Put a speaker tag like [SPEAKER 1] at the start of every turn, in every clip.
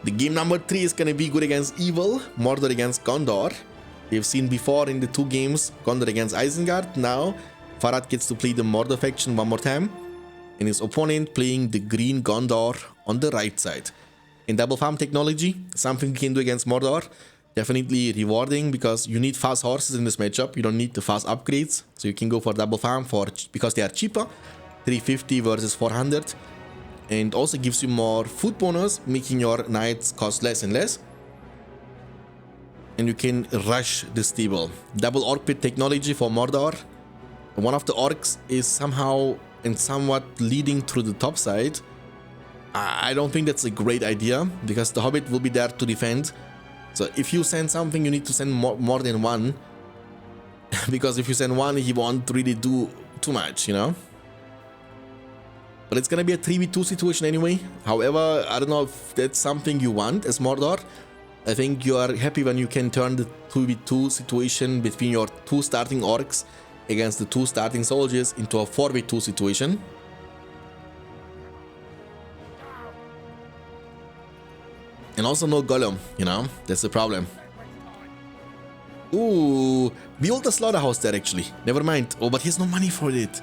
[SPEAKER 1] The game number 3 is gonna be good against Evil, Mordor against Gondor. We've seen before in the 2 games, Gondor against Isengard. Now, Farad gets to play the Mordor faction one more time, and his opponent playing the green Gondor on the right side. In double farm technology, something you can do against Mordor. Definitely rewarding because you need fast horses in this matchup. You don't need the fast upgrades, so you can go for double farm because they are cheaper. 350 versus 400, and also gives you more food bonus, making your knights cost less and less. And you can rush the stable. Double orc pit technology for Mordor. One of the orcs is somehow and somewhat leading through the top side. I don't think that's a great idea because the hobbit will be there to defend. So if you send something, you need to send more than one. Because if you send one, he won't really do too much, you know. But it's gonna be a 3v2 situation anyway. However, I don't know if that's something you want as Mordor. I think you are happy when you can turn the 2v2 situation between your 2 starting orcs against the 2 starting soldiers into a 4v2 situation. And also no Gollum, you know, that's the problem. Ooh, build a slaughterhouse there actually. Never mind. Oh, but he has no money for it.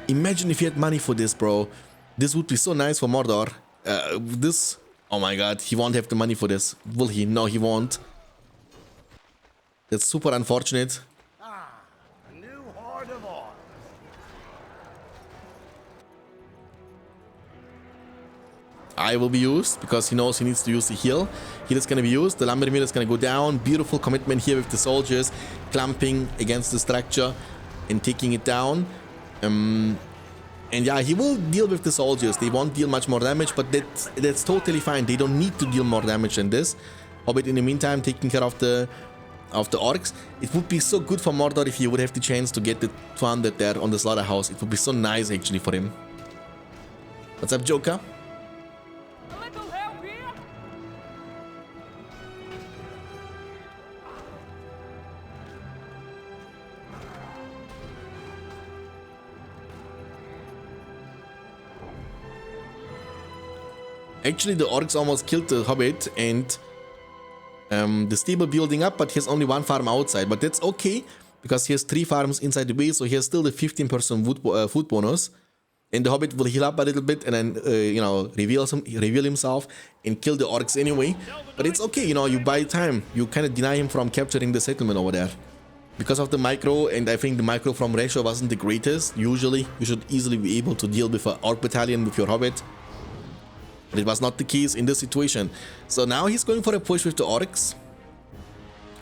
[SPEAKER 1] Imagine if he had money for this, bro. This would be so nice for Mordor. Oh my god, he won't have the money for this. Will he? No, he won't. That's super unfortunate. I will be used because he knows he needs to use the heal. Heal is going to be used. The lumber mill is going to go down. Beautiful commitment here with the soldiers clumping against the structure and taking it down. And yeah, he will deal with the soldiers. They won't deal much more damage, but that's totally fine. They don't need to deal more damage than this. Hobbit in the meantime taking care of the orcs. It would be so good for Mordor if he would have the chance to get the 200 there on the slaughterhouse. It would be so nice actually for him. What's up, Joker? Actually, the orcs almost killed the hobbit and the stable building up, but he has only 1 farm outside. But that's okay because he has 3 farms inside the base, so he has still the 15% food bonus. And the hobbit will heal up a little bit and then, you know, reveal himself and kill the orcs anyway. But it's okay, you know, you buy time. You kind of deny him from capturing the settlement over there. Because of the micro, and I think the micro from Resho wasn't the greatest. Usually, you should easily be able to deal with an orc battalion with your hobbit. But it was not the case in this situation. So now he's going for a push with the orcs.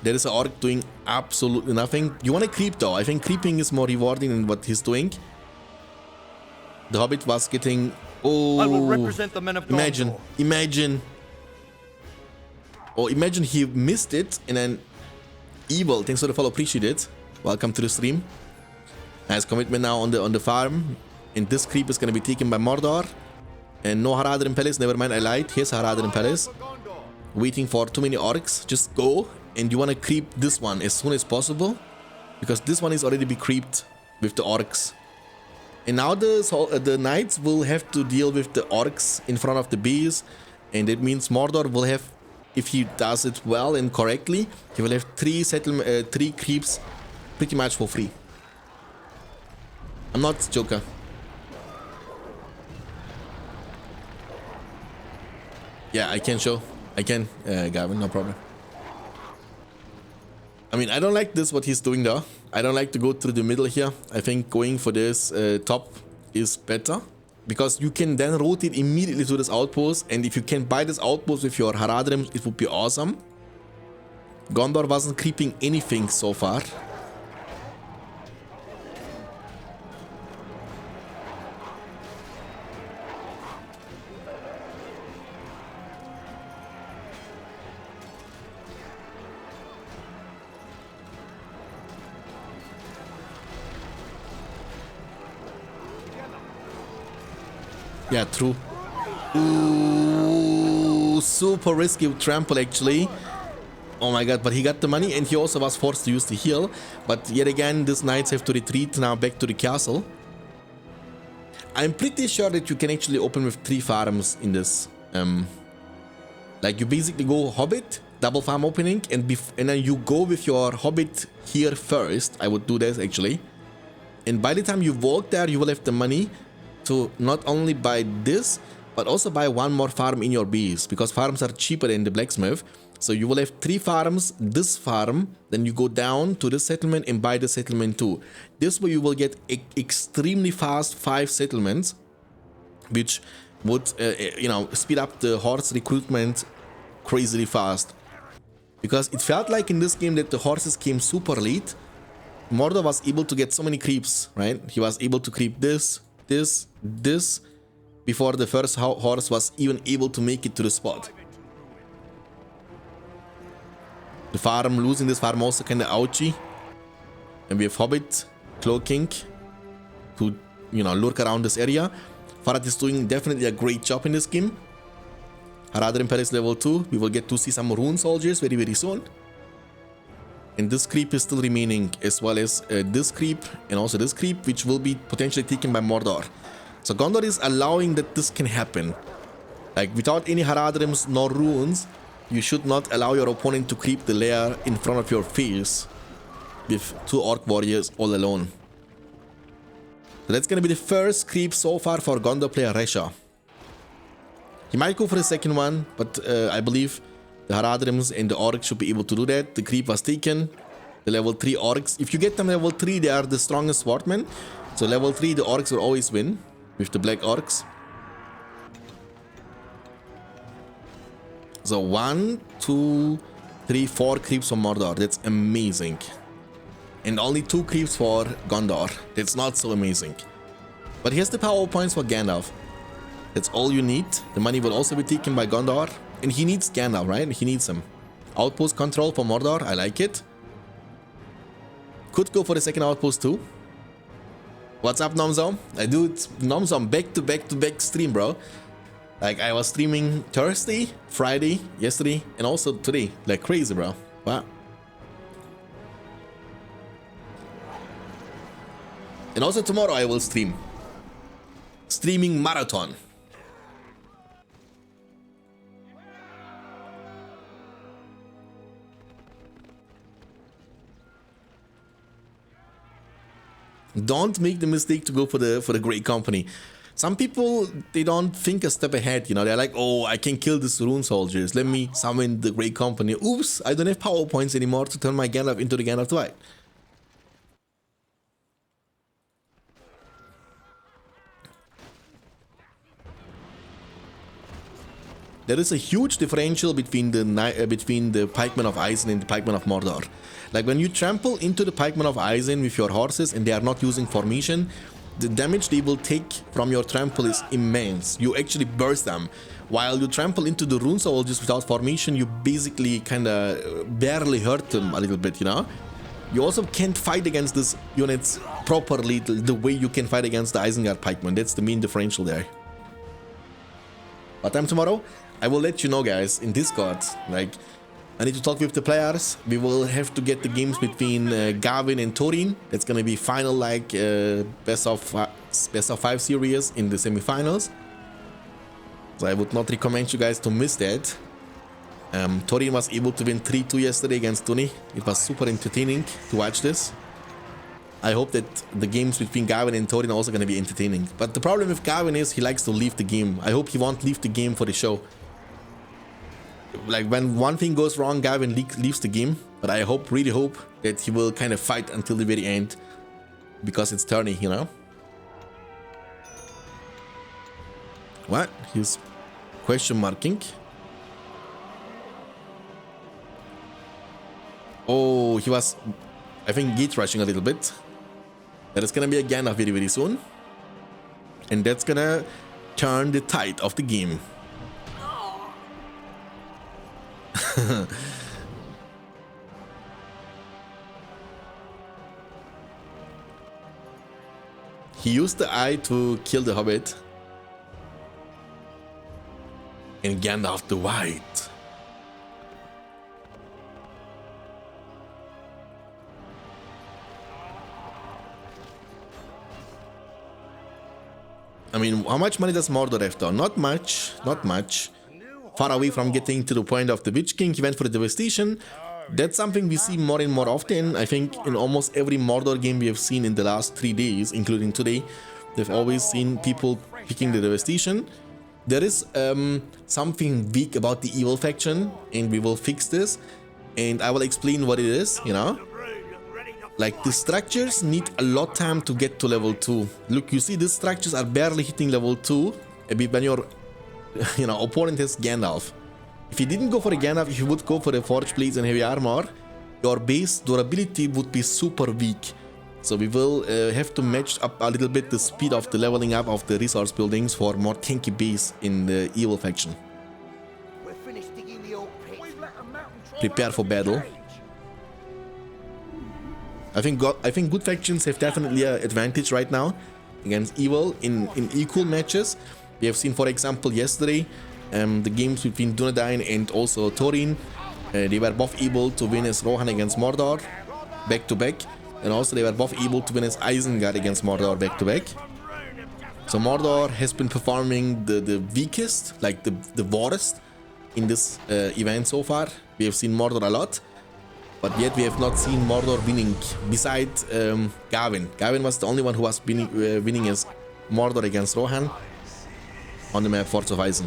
[SPEAKER 1] There is an orc doing absolutely nothing. You want to creep though. I think creeping is more rewarding than what he's doing. The hobbit was getting... Oh,
[SPEAKER 2] I will represent the men of Gondor.
[SPEAKER 1] Imagine. Oh, imagine he missed it and then... Evil, thanks for the follow, appreciate it. Welcome to the stream. Nice commitment now on the farm. And this creep is going to be taken by Mordor. And no Haradrim Palace, never mind, I lied. Here's Haradrim Palace. Waiting for too many orcs. Just go. And you want to creep this one as soon as possible. Because this one is already be creeped with the orcs. And now the knights will have to deal with the orcs in front of the base. And that means Mordor will have, if he does it well and correctly, he will have 3 creeps pretty much for free. I'm not Joker. Yeah, I can show. I can, Gavin, no problem. I mean, I don't like this, what he's doing though. I don't like to go through the middle here. I think going for this top is better. Because you can then rotate immediately to this outpost. And if you can buy this outpost with your Haradrim, it would be awesome. Gondor wasn't creeping anything so far. Yeah, true. Ooh, super risky with trample actually. Oh my god, but he got the money and he also was forced to use the heal. But yet again, these knights have to retreat now back to the castle. I'm pretty sure that you can actually open with 3 farms in this. Like you basically go Hobbit, double farm opening, and then you go with your Hobbit here first. I would do this actually. And by the time you walk there, you will have the money to not only buy this, but also buy one more farm in your base, because farms are cheaper than the blacksmith. So you will have 3 farms, this farm, then you go down to the settlement and buy the settlement too. This way you will get extremely fast 5 settlements, which would speed up the horse recruitment crazily fast. Because it felt like in this game that the horses came super late. Mordor was able to get so many creeps, right? He was able to creep this, before the first horse was even able to make it to the spot. The farm, losing this farm also kinda ouchy. And we have Hobbit cloaking to, lurk around this area. Farad is doing definitely a great job in this game. Haradrim Palace level 2, we will get to see some rune soldiers very, very soon. And this creep is still remaining, as well as this creep and also this creep, which will be potentially taken by Mordor. So Gondor is allowing that this can happen. Like without any Haradrims nor runes, you should not allow your opponent to creep the lair in front of your face with 2 orc warriors all alone. So that's gonna be the first creep so far for Gondor player Resha. He might go for the second one, but I believe the Haradrims and the orcs should be able to do that. The creep was taken. The level 3 orcs, if you get them level 3, they are the strongest swordmen. So level 3, the orcs will always win with the black orcs. So 1, 2, 3, 4 creeps from Mordor. That's amazing. And only 2 creeps for Gondor. That's not so amazing. But here's the power points for Gandalf. That's all you need. The money will also be taken by Gondor. And he needs Gandalf, right? He needs him. Outpost control for Mordor. I like it. Could go for the second outpost too. What's up, Nomzo? I do it, Nomzo, back to back stream, bro. Like, I was streaming Thursday, Friday, yesterday, and also today. Like crazy, bro. Wow. And also tomorrow I will stream. Streaming marathon. Don't make the mistake to go for the great company. Some people, they don't think a step ahead, they're like, oh, I can kill these rune soldiers, let me summon the great company. Oops, I don't have power points anymore to turn my Gandalf into the Gandalf Dwight. There is a huge differential between the pikemen of Isen and the pikemen of Mordor. Like when you trample into the pikemen of Isen with your horses and they are not using formation, the damage they will take from your trample is immense. You actually burst them. While you trample into the rune soldiers without formation, you basically kinda barely hurt them a little bit, You also can't fight against these units properly the way you can fight against the Isengard pikemen. That's the main differential there. What time tomorrow? I will let you know, guys, in Discord. Like, I need to talk with the players. We will have to get the games between Gavin and Thorin. That's gonna be final, like best of 5 series in the semifinals. So I would not recommend you guys to miss that. Thorin was able to win 3-2 yesterday against Tony. It was super entertaining to watch this. I hope that the games between Gavin and Thorin are also gonna be entertaining. But the problem with Gavin is he likes to leave the game. I hope he won't leave the game for the show. Like when one thing goes wrong, Gavin leaves the game, but I really hope that he will kind of fight until the very end, because it's turning, What? He's question marking. Oh, he was, I think, gate rushing a little bit. There is gonna be a Gandalf very, very soon, and that's gonna turn the tide of the game. He used the eye to kill the Hobbit. And Gandalf the White. I mean, how much money does Mordor have though? Not much, not much. far away from getting to the point of the Witch King. He went for the Devastation. That's something we see more and more often. I think in almost every Mordor game we have seen in the last 3 days, including today, they've always seen people picking the Devastation. There is something weak about the evil faction, and we will fix this. And I will explain what it is, you know. Like, the structures need a lot of time to get to level 2. Look, you see these structures are barely hitting level 2 when your opponent has Gandalf. If you didn't go for a Gandalf, if you would go for the Forge Blades and Heavy Armor, your base durability would be super weak. So we will have to match up a little bit the speed of the leveling up of the resource buildings for more tanky base in the evil faction. Prepare for battle. I think good factions have definitely an advantage right now against evil in equal matches. We have seen, for example, yesterday the games between Dunedain and also Thorin. They were both able to win as Rohan against Mordor back to back, and also they were both able to win as Isengard against Mordor back to back. So Mordor has been performing the weakest, like the worst in this event so far. We have seen Mordor a lot, but yet we have not seen Mordor winning, besides Gavin. Gavin was the only one who was winning as Mordor against Rohan on the map Forts of Isen.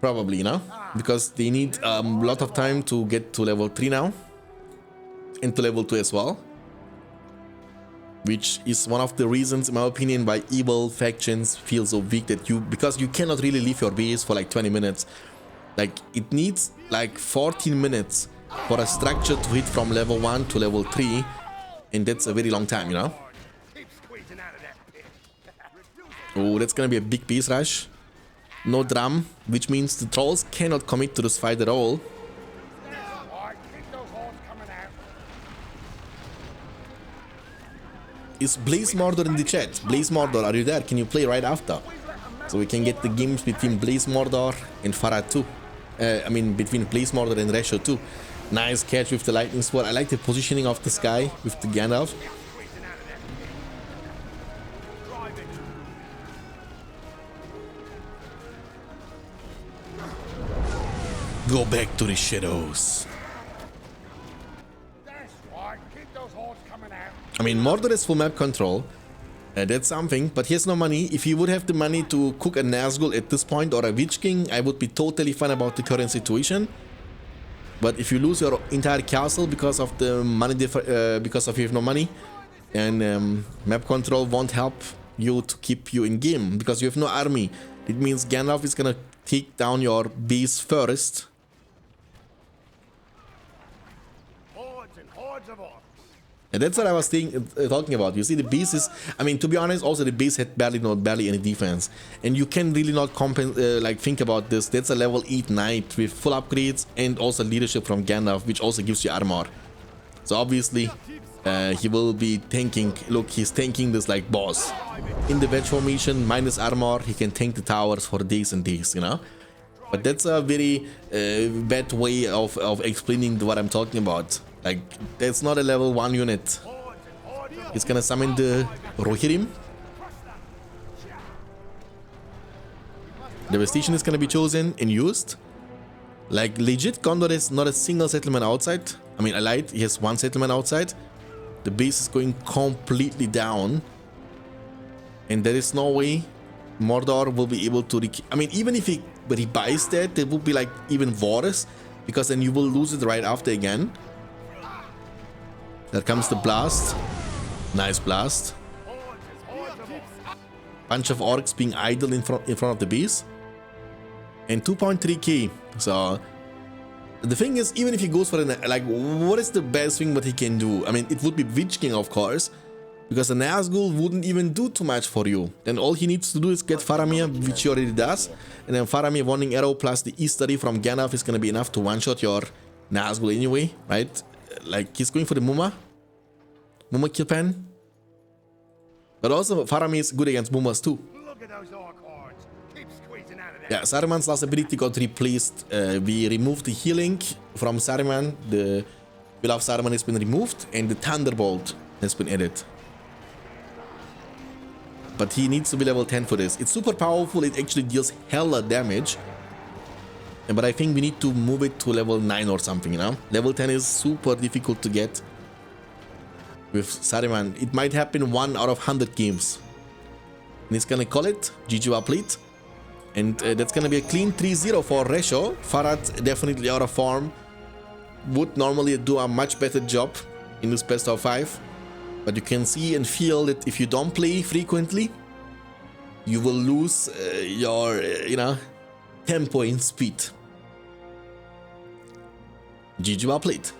[SPEAKER 1] Probably, you know, because they need a lot of time to get to level 3 now, and to level 2 as well, which is one of the reasons, in my opinion, why evil factions feel so weak, because you cannot really leave your base for like 20 minutes. Like, it needs like 14 minutes for a structure to hit from level 1 to level 3, and that's a very long time, you know. Oh, that's gonna be a big base rush. No drum, which means the trolls cannot commit to this fight at all. Is Blaze Mordor in the chat? Blaze Mordor, are you there? Can you play right after? So we can get the games between Blaze Mordor and Farad 2. Between Blaze Mordor and Resho 2. Nice catch with the lightning sword. I like the positioning of the sky with the Gandalf. Go back to the shadows. I mean, Mordor has full map control. That's something, but he has no money. If he would have the money to cook a Nazgul at this point, or a Witch King, I would be totally fine about the current situation. But if you lose your entire castle because of the money, because of you have no money, and map control won't help you to keep you in game because you have no army. It means Gandalf is gonna take down your base first. And that's what I was talking about. You see, the base is, I mean, to be honest, also the base had barely any defense, and you can really not think about this. That's a level 8 knight with full upgrades and also leadership from Gandalf, which also gives you armor. So obviously he will be tanking. Look, he's tanking this like boss in the wedge formation, minus armor. He can tank the towers for days and days, you know. But that's a very bad way of explaining what I'm talking about. Like, that's not a level 1 unit. He's gonna summon the Rohirrim. Devastation is gonna be chosen and used. Like, legit, Gondor is not a single settlement outside. I mean, Allied, he has 1 settlement outside. The base is going completely down. And there is no way Mordor will be able to... even if he buys that, it would be like even worse, because then you will lose it right after again. There comes the blast. Nice blast. Bunch of orcs being idle in front of the base. And 2.3k. So the thing is, even if he goes for what is the best thing that he can do? I mean, it would be Witch King, of course, because the Nazgul wouldn't even do too much for you. Then all he needs to do is get Faramir, which he already does, and then Faramir Warning Arrow plus the Eastery from Gandalf is gonna be enough to one-shot your Nazgul anyway, right? Like, he's going for the Mumma kill pan. But also Faramir is good against Mummas too.
[SPEAKER 2] Look at those orc hordes. Keep squeezing out of
[SPEAKER 1] Yeah, Saruman's last ability got replaced. We removed the healing from Saruman. The Will of Saruman has been removed, and the Thunderbolt has been added. But he needs to be level 10 for this. It's super powerful. It actually deals hella damage. But I think we need to move it to level 9 or something, you know? Level 10 is super difficult to get with Saruman. It might happen 1 out of 100 games. And he's gonna call it GG well played. And that's gonna be a clean 3-0 for Resho. Farad definitely out of form. Would normally do a much better job in this best of 5. But you can see and feel that if you don't play frequently, you will lose your, you know, tempo and speed. GG well played.